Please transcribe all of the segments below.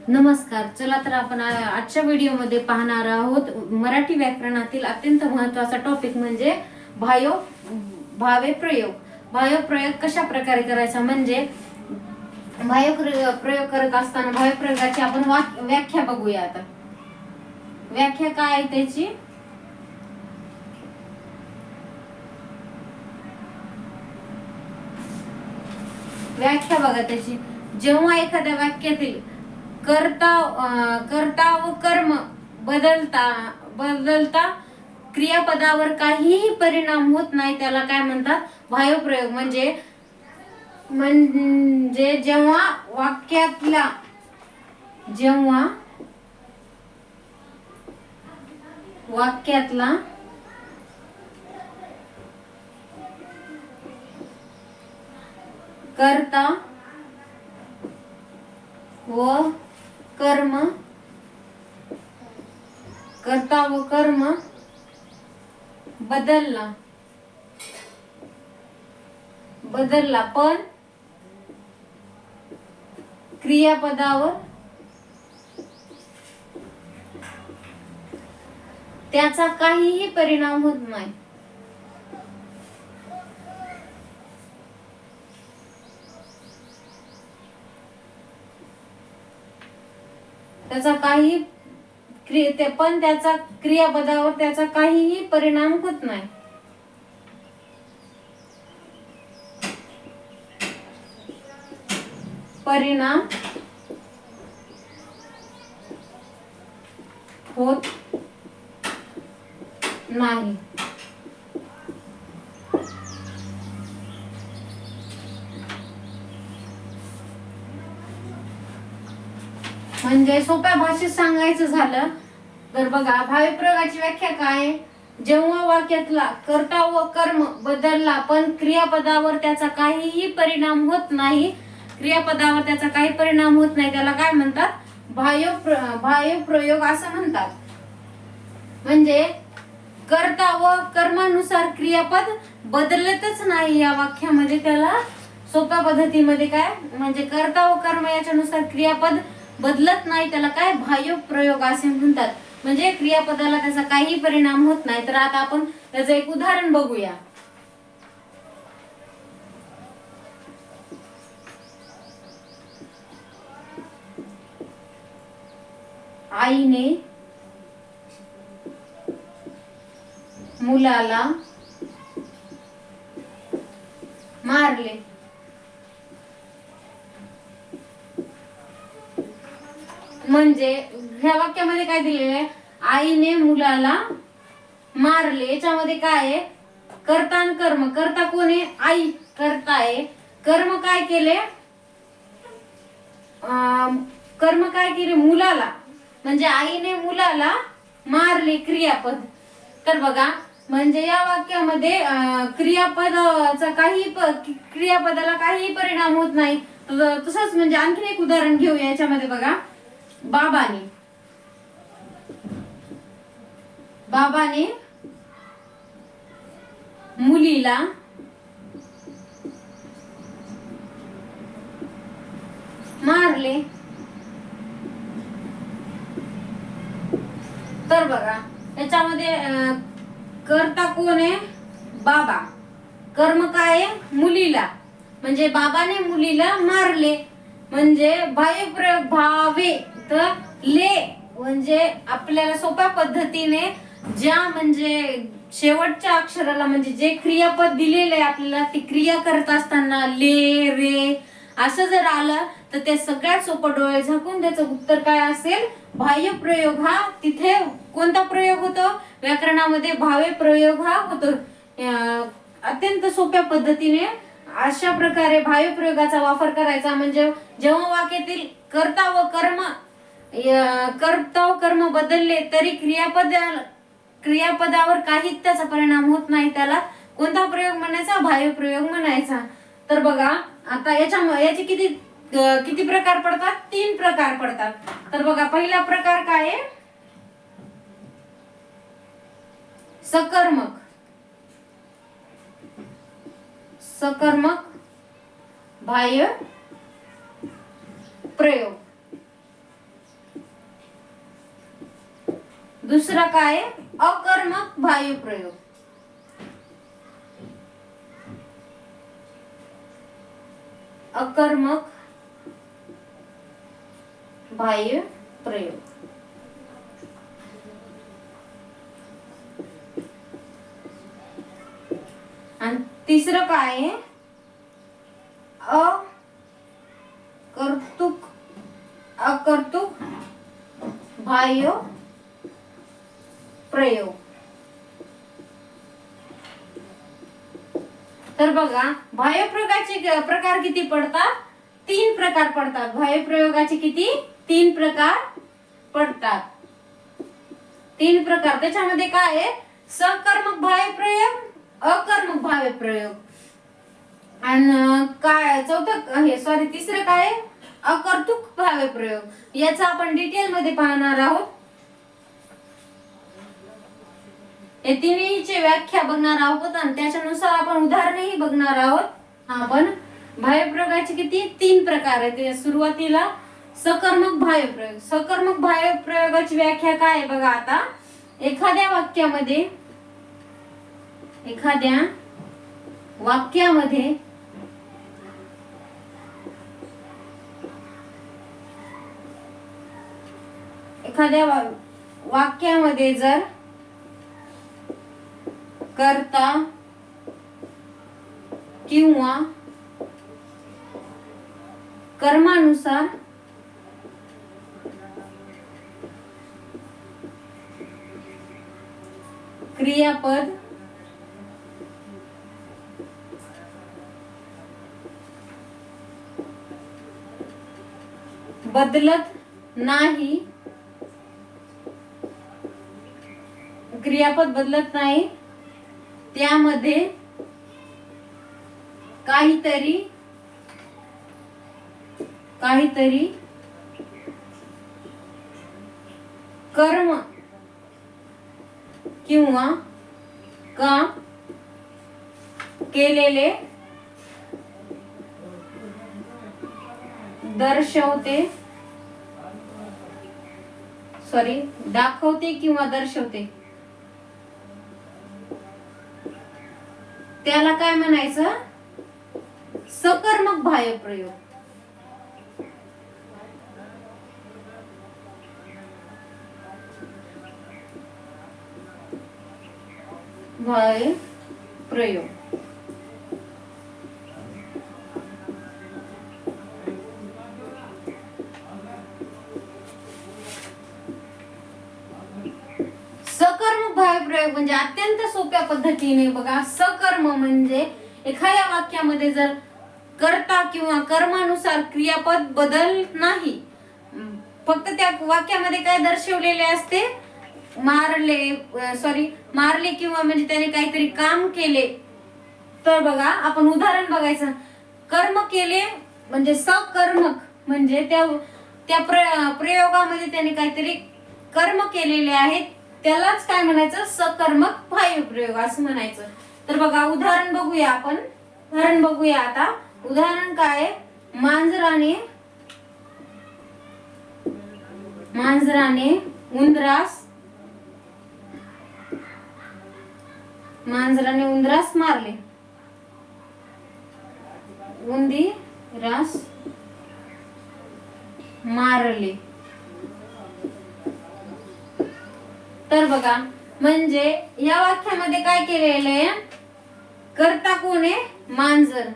नमस्कार. चला तर आपण आजच्या व्हिडिओमध्ये पाहणार आहोत मराठी व्याकरणातील अत्यंत महत्त्वाचा टॉपिक म्हणजे भावे प्रयोग. भावे प्रयोग कशा प्रकारे करायचा म्हणजे भावे प्रयोग करत असताना भावे प्रयोगाची आपण व्याख्या बघूया. आता व्याख्या काय आहे त्याची? व्याख्या बघा त्याची. जेव्हा एखाद्या वाक्यातील कर्ता व कर्म बदलता क्रियापदावर काहीही परिणाम होत नाही त्याला काय म्हणतात? भावप्रयोग. म्हणजे जेव्हा वाक्यातला कर्ता व कर्म बदलला पण क्रियापदावर त्याचा काहीही परिणाम होत नाही. त्याचा क्रियापदावर त्याचा काहीही परिणाम होत नाही. परिणाम होत नाही. म्हणजे सोप्या भाषेत सांगायचं झालं तर बघा, भावप्रयोगाची व्याख्या काय? जेव्हा वाक्यातला कर्ता व कर्म बदलला पण क्रियापदावर त्याचा काहीही परिणाम होत नाही त्याला काय म्हणतात? भावप्रयोग असं म्हणतात. म्हणजे कर्ता व कर्मानुसार क्रियापद बदलतच नाही या वाक्यामध्ये. त्याला सोप्या पद्धतीमध्ये काय म्हणजे कर्ता व कर्म याच्यानुसार क्रियापद बदलत नाही त्याला काय? भावप्रयोग असे म्हणतात. म्हणजे क्रियापदाला त्याचा काही परिणाम होत नाही. तर आता आपण त्याचं एक उदाहरण बघूया. आईने मुलाला मारले. म्हणजे ह्या वाक्यामध्ये काय दिलेलं आहे? आईने मुलाला मारले. याच्यामध्ये काय आहे? कर्ता आणि कर्म. कर्ता कोण आहे? आई कर्ता आहे. कर्म काय केले? मुलाला. म्हणजे आईने मुलाला मारले क्रियापद. तर बघा, म्हणजे या वाक्यामध्ये क्रियापदाला काही परिणाम होत नाही. तसंच म्हणजे आणखीन एक उदाहरण घेऊया. याच्यामध्ये बघा, बाबाने मुलीला मारले. तर बघा, याच्यामध्ये कर्ता कोण आहे? बाबा. कर्म काय आहे? मुलीला. म्हणजे बाबाने मुलीला मारले. म्हणजे भावे तर ले. म्हणजे आपल्याला सोप्या पद्धतीने म्हणजे शेवटच्या अक्षराला म्हणजे जे क्रियापद दिलेले आहे आपल्याला, ती क्रिया करत असताना ले रे असं जर आलं तर ते सगळ्यात सोपं डोळे झाकून त्याचं उत्तर काय असेल? भावप्रयोग. हा तिथे कोणता प्रयोग होतो? व्याकरणामध्ये भावे प्रयोग हा होतो. अत्यंत सोप्या पद्धतीने अशा प्रकारे भावप्रयोगाचा वापर करायचा. म्हणजे जेव्हा वाक्यातील कर्ता व कर्म बदलले तरी क्रियापदावर काहीच त्याचा परिणाम होत नाही त्याला कोणता प्रयोग म्हणायचा? भावप्रयोग म्हणायचा. तर बघा, आता याचे किती प्रकार पडतात? 3 प्रकार पडतात. तर बघा, पहिला प्रकार काय आहे? सकर्मक बाह्य प्रयोग. दुसरा काय आहे? अकर्मक बाह्य प्रयोग. अकर्मक बाह्य प्रयोग. आणि तिसरं काय आहे? अकर्तुक बाह्य प्रयोग. तर बघा, बाह्य प्रयोगाचे प्रकार किती पडतात? 3 प्रकार पडतात. बाह्य प्रयोगाचे किती? 3 प्रकार पडतात. 3 प्रकार. त्याच्यामध्ये काय आहे? सकर्मक बाह्य प्रयोग, अकर्मक बाह्य प्रयोग. आणि काय चौथं हे सॉरी तिसरं काय? अकर्तुक बाह्य प्रयोग. याचा आपण डिटेल मध्ये पाहणार आहोत. हे तिन्हीची व्याख्या बघणार आहोत आणि त्याच्यानुसार आपण उदाहरणही बघणार आहोत. आपण बाह्य प्रयोगाचे किती? 3 प्रकार आहेत. सुरुवातीला सकर्मक बाह्य प्रयोग. सकर्मक बाह्य प्रयोगाची व्याख्या काय आहे बघा. आता एखाद्या वाक्यामध्ये जर कर्ता किंवा कर्मानुसार क्रियापद बदलत नाही, क्रियापद बदलत नाही, त्यामध्ये काहीतरी कर्म किंवा काम केलेले दाखवते किंवा दर्शवते, त्याला काय म्हणायचं? सकर्मक बाह्य प्रयोग. बाह्य प्रयोग. सकर्मक बाह्य प्रयोग म्हणजे अत्यंत सोप्या पद्धतीने बघा. सकर्म म्हणजे एखाद्या वाक्यामध्ये जर कर्ता किंवा कर्मानुसार क्रियापद बदल नाही, फक्त त्या वाक्यामध्ये काय दर्शवलेले असते? मारले किंवा म्हणजे त्याने काहीतरी काम केले. तर बघा, आपण उदाहरण बघायचं. कर्म केले म्हणजे सकर्मक म्हणजे त्या प्रयोगामध्ये त्याने काहीतरी कर्म केलेले आहेत, त्यालाच काय म्हणायचं? सकर्मक बाह्य प्रयोग असं म्हणायचं. तर बघा, उदाहरण बघूया आपण. उदाहरण बघूया आता. उदाहरण काय? मांजराने उंदरास मारले. उंदीरास मारले. तर बघा, म्हणजे या वाक्यामध्ये काय केलेलं आहे? कर्ता कोण आहे? मांजर.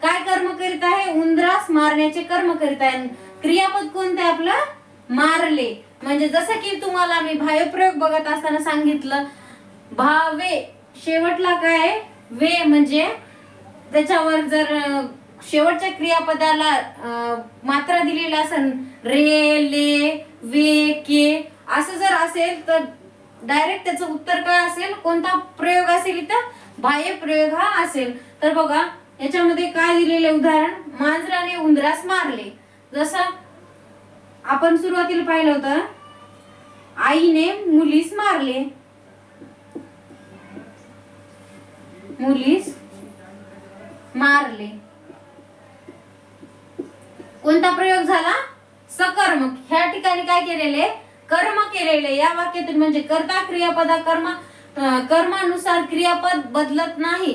काय कर्म करीत आहे? उंदरास मारण्याचे कर्म करीत आहे. क्रियापद कोणते आपलं? मारले. म्हणजे जसं की तुम्हाला मी बाह्य प्रयोग बघत असताना सांगितलं, भावे शेवटला काय? वे म्हणजे त्याच्यावर जर शेवटच्या क्रियापदाला मात्रा दिलेला असेल, रे, ले, वे, के असं जर असेल तर डायरेक्ट त्याचं उत्तर काय असेल? कोणता प्रयोग असेल? इथं बाह्य प्रयोग हा असेल. तर बघा, याच्यामध्ये काय दिलेले उदाहरण? मांजराने उंदरास मारले. जसं आपण सुरुवातीला पाहिलं होतं, आईने मुलीस मारले. कोणता प्रयोग झाला? सकर्मक. ह्या ठिकाणी काय केलेले? कर्म केलेले या वाक्यातून म्हणजे कर्ता क्रियापदा कर्मानुसार क्रियापद बदलत नाही.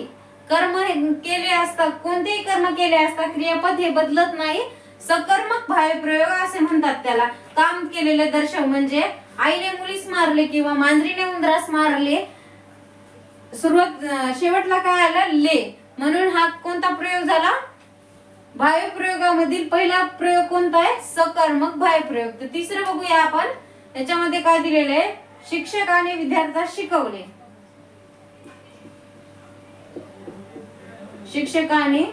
कर्म केले असता कोणतेही कर्म केले असता क्रियापद हे बदलत नाही. सकर्मक भावप्रयोग असे म्हणतात त्याला. काम केलेले दर्शव म्हणजे आईने मुलीस मारले किंवा मांजरीने उंदरास मारले. शेवटला काय आलं ले, म्हणून हा कोणता प्रयोग झाला? भावप्रयोगामधील पहिला प्रयोग कोणता आहे? सकर्मक भावप्रयोग. तर तिसरं बघूया आपण. त्याच्यामध्ये काय दिलेले आहे? शिक्षकाने विद्यार्थ्यास शिकवले. शिक्षकाने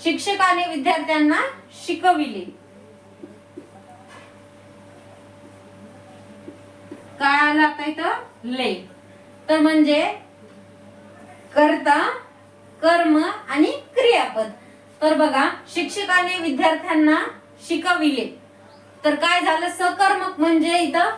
शिक्षकाने विद्यार्थ्यांना शिकविले. काय आलं आता इथं? ले. तर म्हणजे कर्ता, कर्म आणि क्रियापद. तर बघा, शिक्षकाने विद्यार्थ्यांना शिकविले. तर काय झालं? सकर्मक म्हणजे इथं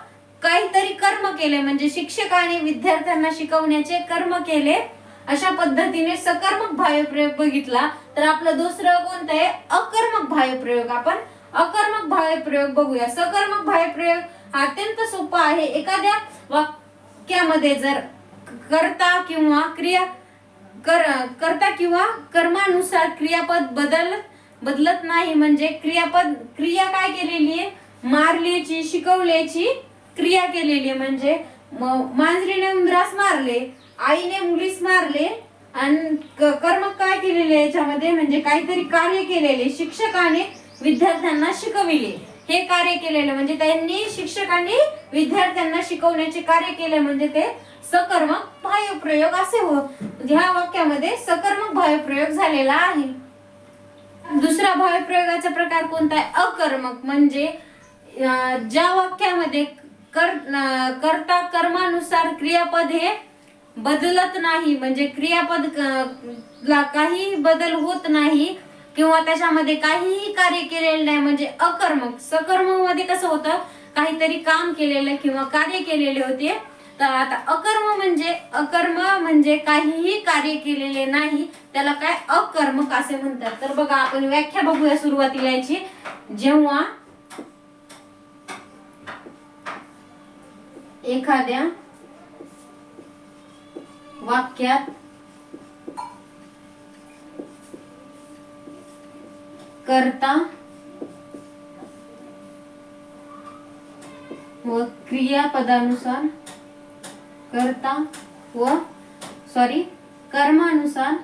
काहीतरी कर्म केले, म्हणजे शिक्षकाने विद्यार्थ्यांना शिकवण्याचे कर्म केले. अशा पद्धतीने सकर्मक भावप्रयोग बघितला. तर आपलं दुसरं कोणतं आहे? अकर्मक भावप्रयोग. आपण अकर्मक भावप्रयोग बघूया. सकर्मक भावप्रयोग अत्यंत सोपा आहे. एखाद्या वाक्यामध्ये जर कर्ता किंवा कर्मानुसार क्रियापद बदलत नाही, म्हणजे क्रिया काय केलेली आहे? मारल्याची, शिकवल्याची क्रिया केलेली. म्हणजे मांजरीने उंदरास मारले, आईने मुलीस मारले, आणि कर्म काय केलेले याच्यामध्ये? म्हणजे काहीतरी कार्य केलेले. शिक्षकाने विद्यार्थ्यांना शिकविले. हे कार्य केलेले म्हणजे शिक्षकांनी विद्यार्थ्यांना शिकवण्याचे कार्य केले, म्हणजे ते सकर्मक भावप्रयोग असे ह्या वाक्यामध्ये सकर्मक भावप्रयोग झालेला आहे. दुसरा भावप्रयोगाचा प्रकार कोणता आहे? अकर्मक. म्हणजे ज्या वाक्यामध्ये कर्ता कर्मानुसार क्रियापद हे बदलत नाही, म्हणजे क्रियापद ला काही बदल होत नाही किंवा त्याच्यामध्ये काहीही कार्य केलेलं नाही, म्हणजे अकर्मक. सकर्मक मध्ये कसं होतं? काहीतरी काम केलेलं किंवा कार्य केलेले होते. तर आता अकर्म म्हणजे काहीही कार्य केलेले नाही, त्याला काय? अकर्मक असे म्हणतात. तर बघा, आपण व्याख्या बघूया सुरुवातीला याची. जेव्हा एखाद्या वाक्यात कर्ता व कर्मानुसार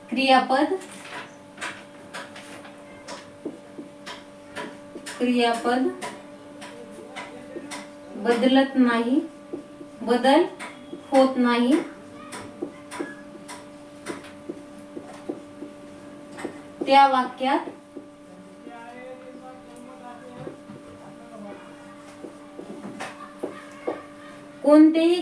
क्रियापद बदल होत नाही, त्या वाक्यात कोणतेही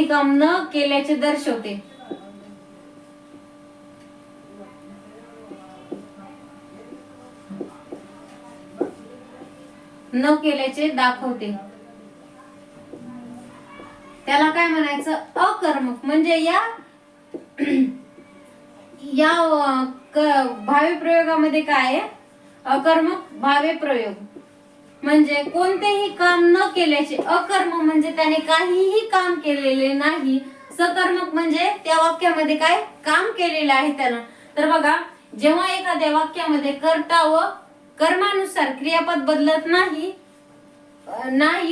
काम न केल्याचे दर्शवते. न केल्याचे दाखवते. त्याला काय म्हणायचं? अकर्मक. म्हणजे या भावप्रयोगामध्ये काय आहे? अकर्मक भावप्रयोग म्हणजे कोणतेही काम न केल्याचे. अकर्म म्हणजे त्याने काहीही काम केलेले नाही. सकर्मक म्हणजे त्या वाक्यामध्ये काय काम केलेलं आहे त्यानं. तर बघा, जेव्हा एखाद्या वाक्यामध्ये कर्ता व कर्मानुसार क्रियापद बदलत नाही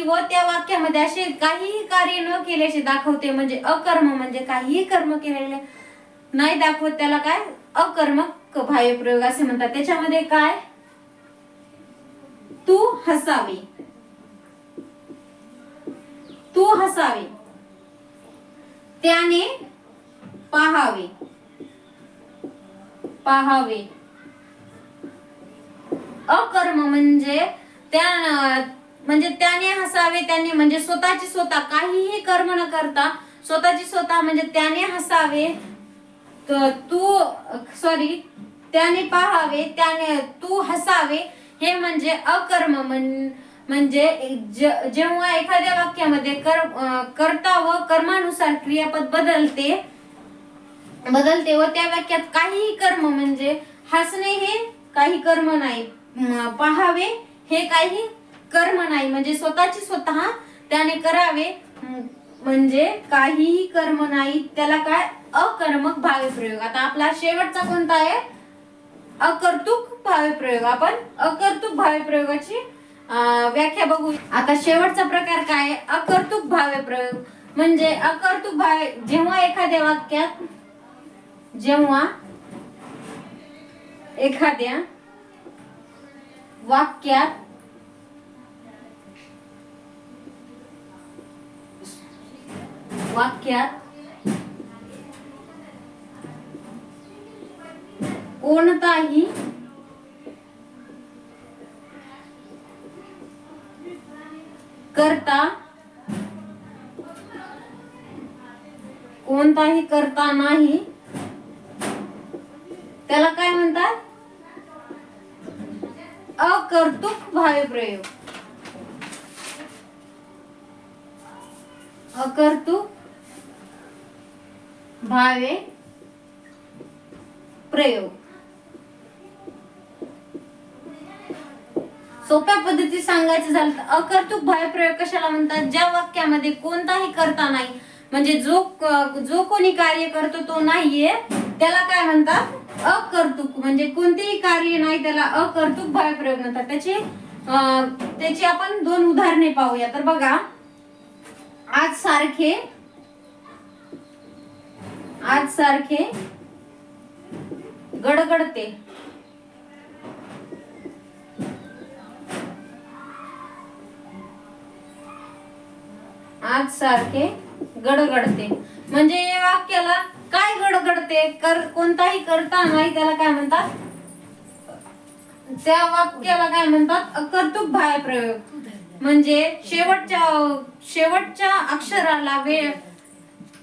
व त्या वाक्यामध्ये असे काहीही कार्य न केल्याचे दाखवते, म्हणजे अकर्म म्हणजे काहीही कर्म केलेले नाही दाखवत, त्याला काय? अकर्मक भावप्रयोग असे म्हणतात. त्याच्यामध्ये काय? तू हसावे, त्याने पाहावे. अकर्म म्हणजे त्याने हसावे. त्याने म्हणजे स्वतः काहीही कर्म न करता स्वतः म्हणजे त्याने हसावे. त्याने पाहावे, त्याने तू हसावे, हे म्हणजे अकर्म. म्हणजे जेव्हा एखाद्या वाक्यामध्ये कर्ता व कर्मानुसार क्रियापद बदलते व त्या वाक्यात काहीही कर्म म्हणजे हसणे हे काही कर्म नाही, पाहावे हे काही कर्म नाही, म्हणजे स्वतःची स्वतः त्याने करावे म्हणजे काहीही कर्म नाही, त्याला काय अकर्मक भावे प्रयोग. आता आपला शेवटचा कोणता आहे? अकर्तुक भावे प्रयोग. आपण अकर्तुक भावे प्रयोगाची व्याख्या बघू. आता शेवटचा प्रकार काय आहे? अकर्तुक भावे प्रयोग. म्हणजे अकर्तुक भावे जेव्हा एखाद्या वाक्यात कोणताही करता नाही, त्याला काय म्हणतात? अकर्तुक भावे प्रयोग. अकर्तुक भावे प्रयोग. सोप्या पद्धतीत सांगायचं झालं तर अकर्तुक भावे प्रयोग कशाला म्हणतात? ज्या वाक्यामध्ये कोणताही कर्ता नाही, म्हणजे जो कोणी कार्य करतो तो नाहीये, त्याला काय म्हणतात? अकर्तुक. म्हणजे कोणतेही कार्य नाही, त्याला अकर्तुक भावे प्रयोग म्हणतात. त्याची आपण 2 उदाहरणे पाहूया. तर बघा, आज सारखे गडगडते. आज सारखे गडगडते म्हणजे या वाक्याला काय गडगडते? कोणताही करता नाही, त्याला काय म्हणतात? त्या वाक्याला काय म्हणतात? अकर्तुक भावे प्रयोग. म्हणजे शेवटच्या अक्षराला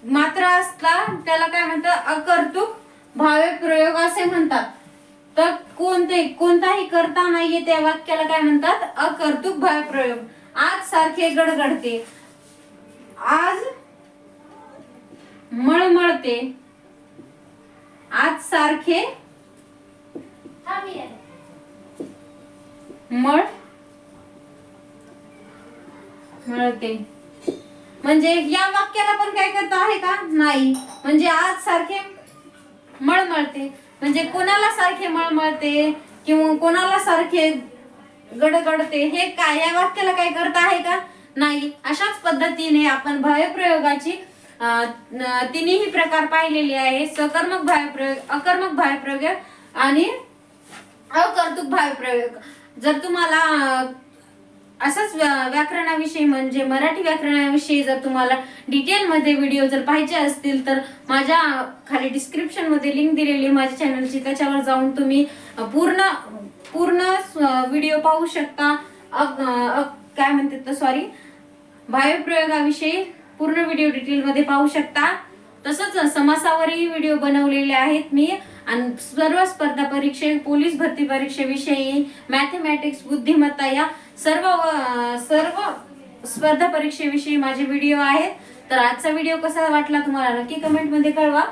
मात्रा असला त्याला काय म्हणतात? अकर्तुक भावे प्रयोग असे म्हणतात. तर कोणताही करता नाहीये त्या वाक्याला काय म्हणतात? अकर्तुक भावे प्रयोग. आज सारखे गडगडते, आज मळमळते, आज सारखे मळते. म्हणजे या वाक्याला पण काय करता आहे का? नाही. म्हणजे आज सारखे मळमळते म्हणजे कोणाला सारखे मळमळते किंवा कोणाला सारखे गडगडते, हे काय या वाक्याला काय करता आहे का? नाही. अशाच पद्धतीने आपण भावे प्रयोगाची तिन्ही प्रकार पाहिलेले आहे. सकर्मक भावे प्रयोग, अकर्मक भावे प्रयोग आणि अकर्तुक भावे प्रयोग. जर तुम्हाला असंच व्याकरणाविषयी म्हणजे मराठी व्याकरणाविषयी जर तुम्हाला डिटेल मध्ये व्हिडिओ जर पाहिजे असतील तर माझ्या खाली डिस्क्रिप्शन मध्ये लिंक दिलेली माझ्या चॅनलची, त्याच्यावर जाऊन तुम्ही पूर्ण व्हिडिओ पाहू शकता. काय म्हणतात सॉरी भावे प्रयोगाविषयी पूर्ण व्हिडिओ डिटेल मध्ये पाहू शकता. तसंच समासावरही व्हिडिओ बनवलेले आहेत मी, आणि सर्व स्पर्धा परीक्षे, पोलीस भरती परीक्षेविषयी, मॅथमॅटिक्स, बुद्धिमत्ता या सर्व स्पर्धा परीक्षेविषयी माझे व्हिडिओ आहेत. तर आजचा व्हिडिओ कसा वाटला तुम्हाला नक्की कमेंट मध्ये कळवा.